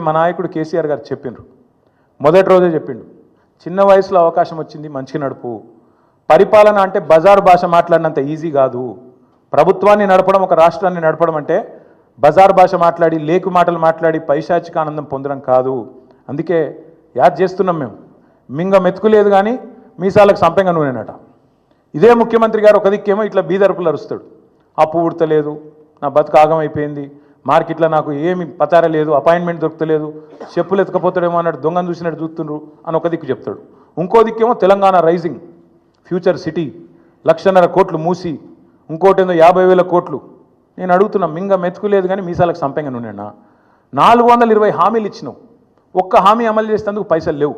మా నాయకుడు కేసీఆర్ గారు చెప్పిండ్రు, మొదటి రోజే చెప్పిండు, చిన్న వయసులో అవకాశం వచ్చింది మంచిగా నడుపు. పరిపాలన అంటే బజారు భాష మాట్లాడినంత ఈజీ కాదు. ప్రభుత్వాన్ని నడపడం, ఒక రాష్ట్రాన్ని నడపడం అంటే బజారు భాష మాట్లాడి, లేకు మాటలు మాట్లాడి పైశాచిక ఆనందం పొందడం కాదు. అందుకే యాద్ చేస్తున్నాం మేము. మింగ మెతుకులేదు కానీ మీసాలకు సంపెంగ నూనెనట. ఇదే ముఖ్యమంత్రి గారు ఒక దిక్కేమో ఇట్లా బీదరుపులు అరుస్తాడు, అప్పు ఉడతలేదు, నా బతుకు ఆగమైపోయింది, మార్కెట్లో నాకు ఏమి పచార లేదు, అపాయింట్మెంట్ దొరకలేదు, చెప్పులు ఎత్తుకపోతాడేమో అన్నట్టు దొంగను చూసినట్టు చూస్తుండ్రు అని ఒక దిక్కు చెప్తాడు. ఇంకో దిక్కేమో తెలంగాణ రైజింగ్ ఫ్యూచర్ సిటీ, 1,50,000 కోట్లు మూసి, ఇంకోటేందో 50,000 కోట్లు. నేను అడుగుతున్నా, మింగ మెతుకులేదు కానీ మీసాలకు సంపెంగ నూనెనా? 420 హామీలు ఇచ్చినావు, ఒక్క హామీ అమలు చేసేందుకు పైసలు లేవు.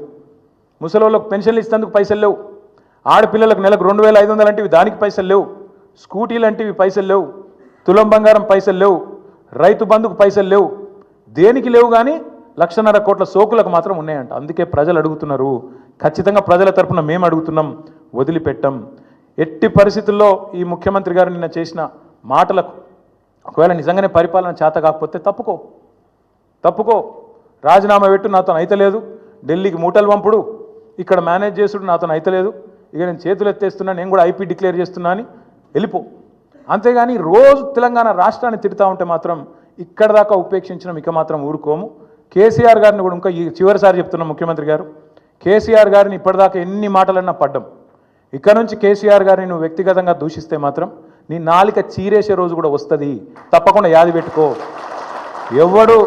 ముసలోళ్ళకు పెన్షన్లు ఇచ్చేందుకు పైసలు లేవు. ఆడపిల్లలకు నెలకు 2,500 అంటివి, దానికి పైసలు లేవు. స్కూటీలు అంటివి పైసలు లేవు. తులం బంగారం పైసలు లేవు. రైతు బంధుకు పైసలు లేవు. దేనికి లేవు కానీ 1,50,000 కోట్ల సోకులకు మాత్రం ఉన్నాయంట. అందుకే ప్రజలు అడుగుతున్నారు. ఖచ్చితంగా ప్రజల తరపున మేము అడుగుతున్నాం, వదిలిపెట్టం. ఎట్టి పరిస్థితుల్లో ఈ ముఖ్యమంత్రి గారు నిన్న చేసిన మాటలకు ఒకవేళ నిజంగానే పరిపాలన చేత కాకపోతే తప్పుకో, రాజీనామా పెట్టు, నాతో అయితలేదు, ఢిల్లీకి మూటలు పంపుడు, ఇక్కడ మేనేజ్ చేసుడు నాతో అయితలేదు, ఇక నేను చేతులు ఎత్తేస్తున్నా, నేను కూడా ఐపీ డిక్లేర్ చేస్తున్నా అని వెళ్ళిపో. అంతేగాని రోజు తెలంగాణ రాష్ట్రాన్ని తిడతా ఉంటే మాత్రం ఇక్కడ దాకా ఉపేక్షించడం ఇక మాత్రం ఊరుకోము. కేసీఆర్ గారిని కూడా ఇంకా చివరిసారి చెప్తున్నాం, ముఖ్యమంత్రి గారు, కేసీఆర్ గారిని ఇప్పటిదాకా ఎన్ని మాటలన్నా పడ్డం, ఇక్కడ నుంచి కేసీఆర్ గారిని నువ్వు వ్యక్తిగతంగా దూషిస్తే మాత్రం నీ నాలిక చీరేసే రోజు కూడా వస్తుంది. తప్పకుండా యాది పెట్టుకో. ఎవడు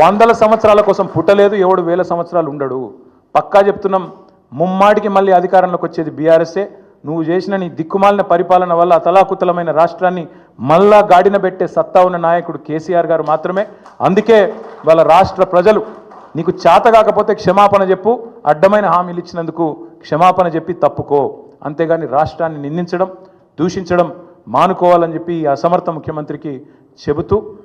100 సంవత్సరాల కోసం పుట్టలేదు, ఎవడు 1000 సంవత్సరాలు ఉండడు. పక్కా చెప్తున్నాం, ముమ్మాటికి మళ్ళీ అధికారంలోకి వచ్చేది బీఆర్ఎస్ఏ. నువ్వు చేసిన నీ దిక్కుమాలిన పరిపాలన వల్ల అతలాకుతలమైన రాష్ట్రాన్ని మళ్ళా గాడిన పెట్టే సత్తా ఉన్న నాయకుడు కేసీఆర్ గారు మాత్రమే. అందుకే వాళ్ళ రాష్ట్ర ప్రజలు నీకు చేత కాకపోతే క్షమాపణ చెప్పు, అడ్డమైన హామీలు ఇచ్చినందుకు క్షమాపణ చెప్పి తప్పుకో. అంతేగాని రాష్ట్రాన్ని నిందించడం, దూషించడం మానుకోవాలని చెప్పి ఈ అసమర్థ ముఖ్యమంత్రికి చెబుతూ